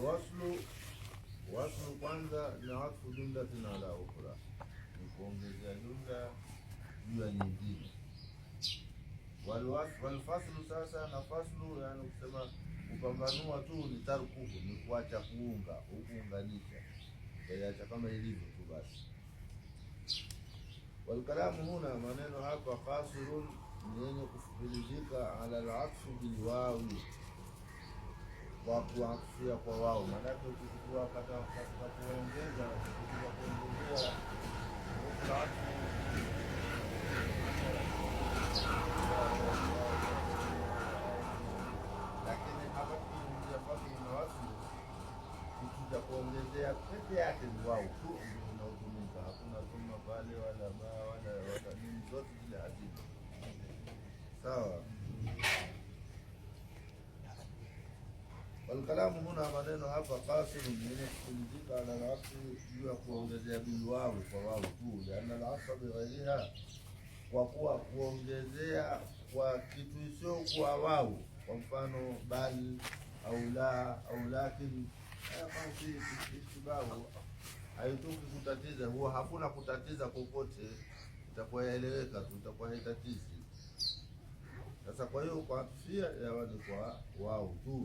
waslu kwanza ni atfu jumlatin ala ukhra, ni kuongezea jumla juu ya nyingine. Walfaslu sasa, na faslu yani kusema kupambanua tu, ni tarkuhu, ni kuacha kuunga, ukuunganisha yaacha kama ilivyo tu basi. Walkalamu huna, maneno hapa, qasirun, ni yenye kufikirizika, ala al-atfu bilwawi, kwa kuatfia kwa wao. Maanake ukikuwa katika kuongeza, ukikuwa kuongezea atfu ikija kuongezea peke yake ni wao tu ndio unaotumika, hakuna thumma pale wala ba wala nini, zote zile hazipo. Sawa. Walkalamu huna, maneno hapa, qasiru, ni kufikirizika, ala al-atfu, juu ya kuongezea bilwawi, kwa wao tu, lianna al-atfa bighairiha, kwa kuwa kuongezea kwa kitu sio kwa wao, kwa mfano bal au la au lakin, istibahu haituki kutatiza, huwa hakuna kutatiza kokote, itakuwa yaeleweka tu, itakuwa haitatizi. Sasa kwa hiyo kwa atfia ya wale kwa wao tu.